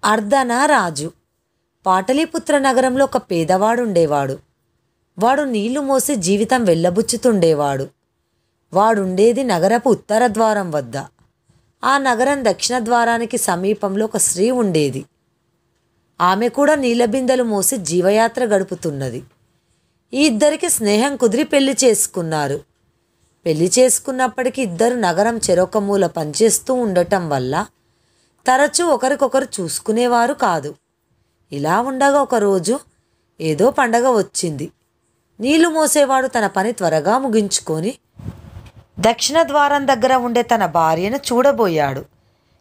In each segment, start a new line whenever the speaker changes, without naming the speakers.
అర్ధన రాజు. పాటలీపుత్ర నగరంలో ఒక పేదవాడుండేవాడు. వాడు నీళ్లు మోసి జీవితం వెళ్ళబుచ్చుతుండేవాడు. వాడుండేది నగరపు ఉత్తర ద్వారం వద్ద. ఆ నగరం దక్షిణ ద్వారానికి సమీపంలో ఒక స్త్రీ ఉండేది. ఆమె కూడా నీళ్ళ బిందెలు మోసి జీవయాత్ర గడుపుతున్నది. ఈ ఇద్దరికి స్నేహం కుదిరి పెళ్లి చేసుకున్నారు. పెళ్లి చేసుకున్నప్పటికీ ఇద్దరు నగరం చెరొక మూల పనిచేస్తూ ఉండటం వల్ల తరచూ ఒకరికొకరు చూసుకునేవారు కాదు. ఇలా ఉండగా ఒకరోజు ఏదో పండగ వచ్చింది. నీళ్లు మోసేవాడు తన పని త్వరగా ముగించుకొని దక్షిణ ద్వారం దగ్గర ఉండే తన భార్యను చూడబోయాడు.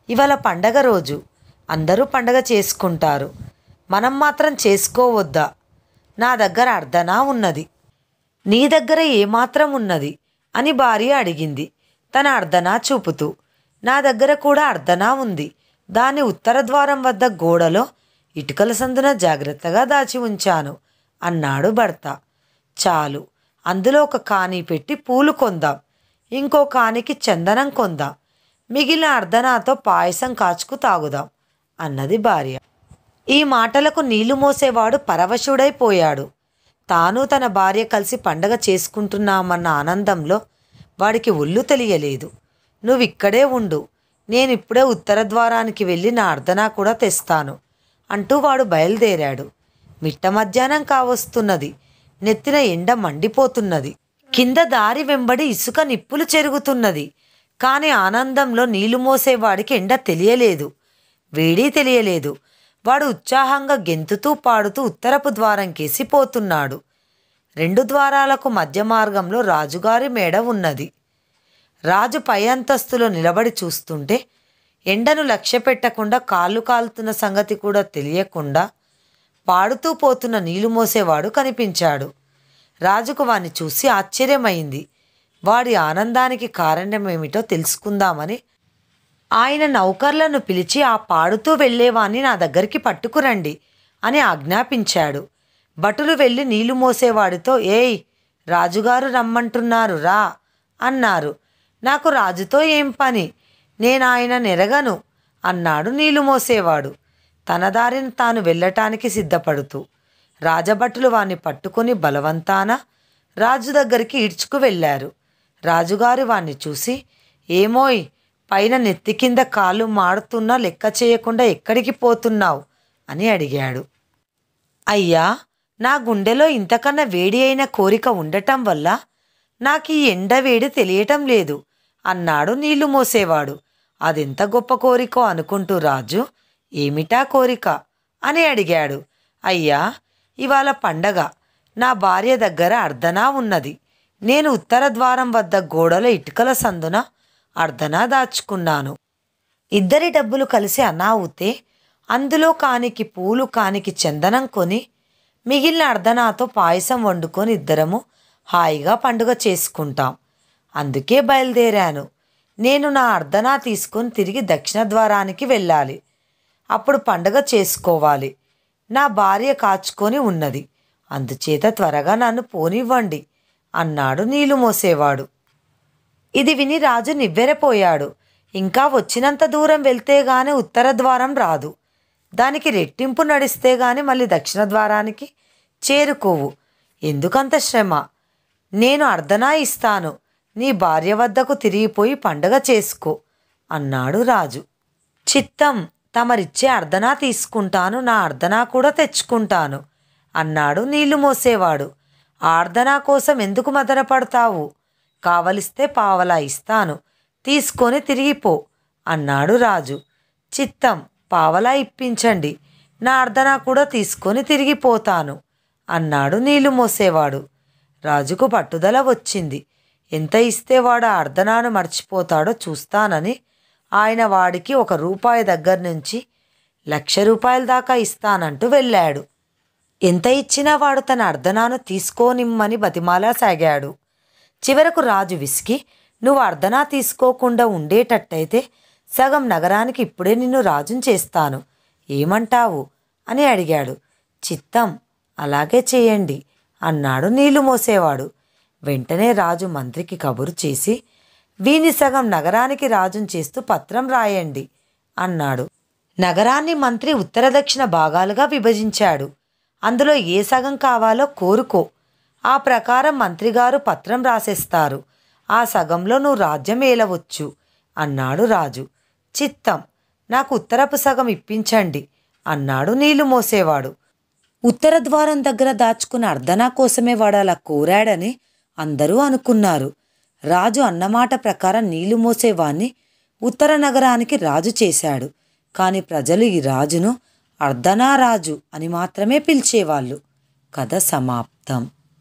ఇవాళ పండగ రోజు, అందరూ పండగ చేసుకుంటారు, మనం మాత్రం చేసుకోవద్దా? నా దగ్గర అర్ధనా ఉన్నది, నీ దగ్గర ఏమాత్రం ఉన్నది అని భార్య అడిగింది తన అర్ధనా చూపుతూ. నా దగ్గర కూడా అర్ధనా ఉంది, దాన్ని ఉత్తర ద్వారం వద్ద గోడలో ఇటుకల సందున జాగ్రత్తగా దాచి ఉంచాను అన్నాడు భర్త. చాలు, అందులో ఒక కాని పెట్టి పూలు కొందాం, ఇంకో కానికి చందనం కొందాం, మిగిలిన అర్ధనాతో పాయసం కాచుకు తాగుదాం అన్నది భార్య. ఈ మాటలకు నీళ్లు మోసేవాడు పరవశుడైపోయాడు. తాను తన భార్య కలిసి పండగ చేసుకుంటున్నామన్న ఆనందంలో వాడికి ఒళ్ళు తెలియలేదు. నువ్విక్కడే ఉండు, నేనిప్పుడే ఉత్తర ద్వారానికి వెళ్ళి నా అర్ధనా కూడా తెస్తాను అంటూ వాడు బయలుదేరాడు. మిట్ట మధ్యాహ్నం కావస్తున్నది. నెత్తిన ఎండ మండిపోతున్నది. కింద దారి వెంబడి ఇసుక నిప్పులు చెరుగుతున్నది. కానీ ఆనందంలో నీళ్లు మోసేవాడికి ఎండ తెలియలేదు, వేడి తెలియలేదు. వాడు ఉత్సాహంగా గెంతుతూ పాడుతూ ఉత్తరపు ద్వారం కేసి పోతున్నాడు. 2 ద్వారాలకు మధ్య మార్గంలో రాజుగారి మేడ ఉన్నది. రాజు పై అంతస్తులో నిలబడి చూస్తుంటే ఎండను లక్ష్య పెట్టకుండా కాళ్ళు కాలుతున్న సంగతి కూడా తెలియకుండా పాడుతూ పోతున్న నీళ్లు మోసేవాడు కనిపించాడు. రాజుకు వాణ్ణి చూసి ఆశ్చర్యమైంది. వాడి ఆనందానికి కారణమేమిటో తెలుసుకుందామని ఆయన నౌకర్లను పిలిచి ఆ పాడుతూ వెళ్ళేవాణ్ణి నా దగ్గరికి పట్టుకురండి అని ఆజ్ఞాపించాడు. భటులు వెళ్ళి నీళ్లు మోసేవాడితో, ఏయ్, రాజుగారు రమ్మంటున్నారు రా అన్నారు. నాకు రాజుతో ఏం పని, నేను ఆయన నెరగను అన్నాడు నీళ్లు మోసేవాడు తన దారిని తాను వెళ్ళటానికి సిద్ధపడుతూ. రాజభటులు వాణ్ణి పట్టుకొని బలవంతాన రాజు దగ్గరికి ఈడ్చుకు వెళ్ళారు. రాజుగారు వాణ్ణి చూసి, ఏమోయ్, పైన నెత్తి కింద కాళ్ళు మాడుతున్నా లెక్క చేయకుండా ఎక్కడికి పోతున్నావు అని అడిగాడు. అయ్యా, నా గుండెలో ఇంతకన్నా వేడి అయిన కోరిక ఉండటం వల్ల నాకు ఈ ఎండ వేడి తెలియటం లేదు అన్నాడు నీళ్లు మోసేవాడు. అదెంత గొప్ప కోరికో అనుకుంటూ రాజు, ఏమిటా కోరిక అని అడిగాడు. అయ్యా, ఇవాళ పండగ, నా భార్య దగ్గర అర్ధనా ఉన్నది. నేను ఉత్తర ద్వారం వద్ద గోడల ఇటుకల సందున అర్ధనా దాచుకున్నాను. ఇద్దరి డబ్బులు కలిసి అనావుతే అందులో కానికి పూలు కానికి చందనం కొని మిగిలిన అర్ధనాతో పాయసం వండుకొని ఇద్దరము హాయిగా పండుగ చేసుకుంటాం. అందుకే బయలుదేరాను. నేను నా అర్ధనా తీసుకొని తిరిగి దక్షిణ ద్వారానికి వెళ్ళాలి. అప్పుడు పండుగ చేసుకోవాలి. నా భార్య కాచుకొని ఉన్నది, అందుచేత త్వరగా నన్ను పోనివ్వండి అన్నాడు నీళ్లు మోసేవాడు. ఇది విని రాజు నివ్వెరపోయాడు. ఇంకా వచ్చినంత దూరం వెళ్తే గాని ఉత్తర ద్వారం రాదు, దానికి రెట్టింపు నడిస్తే గాని మళ్ళీ దక్షిణ ద్వారానికి చేరుకోవు. ఎందుకంత శ్రమ? నేను అర్ధనా ఇస్తాను, నీ భార్య వద్దకు తిరిగిపోయి పండగ చేసుకో అన్నాడు రాజు. చిత్తం, తమరిచ్చే అర్ధనా తీసుకుంటాను, నా అర్ధనా కూడా తెచ్చుకుంటాను అన్నాడు నీళ్లు మోసేవాడు. ఆ అర్ధనా కోసం ఎందుకు మదనపడతావు? కావలిస్తే పావలా ఇస్తాను, తీసుకొని తిరిగిపో అన్నాడు రాజు. చిత్తం, పావలా ఇప్పించండి, నా అర్ధనా కూడా తీసుకొని తిరిగిపోతాను అన్నాడు నీళ్లు మోసేవాడు. రాజుకు పట్టుదల వచ్చింది. ఎంత ఇస్తే వాడు ఆ అర్ధనాను మర్చిపోతాడో చూస్తానని ఆయన వాడికి ₹1 దగ్గర నుంచి ₹1,00,000 దాకా ఇస్తానంటూ వెళ్ళాడు. ఎంత ఇచ్చినా వాడు తన అర్ధనాను తీసుకోనిమ్మని బతిమాలసాగాడు. చివరకు రాజు విసిగి, నువ్వు అర్ధనా తీసుకోకుండా ఉండేటట్టయితే సగం నగరానికి ఇప్పుడే నిన్ను రాజుని చేస్తాను, ఏమంటావు అని అడిగాడు. చిత్తం, అలాగే చేయండి అన్నాడు నీళ్లు మోసేవాడు. వెంటనే రాజు మంత్రికి కబురు చేసి, వీని సగం నగరానికి రాజుని చేస్తూ పత్రం రాయండి అన్నాడు. నగరాన్ని మంత్రి ఉత్తర దక్షిణ భాగాలుగా విభజించాడు. అందులో ఏ సగం కావాలో కోరుకో. ఆ ప్రకారం మంత్రిగారు పత్రం రాసేస్తారు. ఆ సగంలో నువ్వు రాజ్యం ఏలవచ్చు అన్నాడు రాజు. చిత్తం, నాకు ఉత్తరపు సగం ఇప్పించండి అన్నాడు నీళ్లు మోసేవాడు. ఉత్తర ద్వారం దగ్గర దాచుకున్న అర్ధనా కోసమే వాడు అలా కోరాడని అందరూ అనుకున్నారు. రాజు అన్నమాట ప్రకారం నీళ్లు మోసేవాణ్ణి ఉత్తర నగరానికి రాజు చేశాడు. కాని ప్రజలు ఈ రాజును అర్ధనా రాజు అని మాత్రమే పిలిచేవాళ్ళు. కథ సమాప్తం.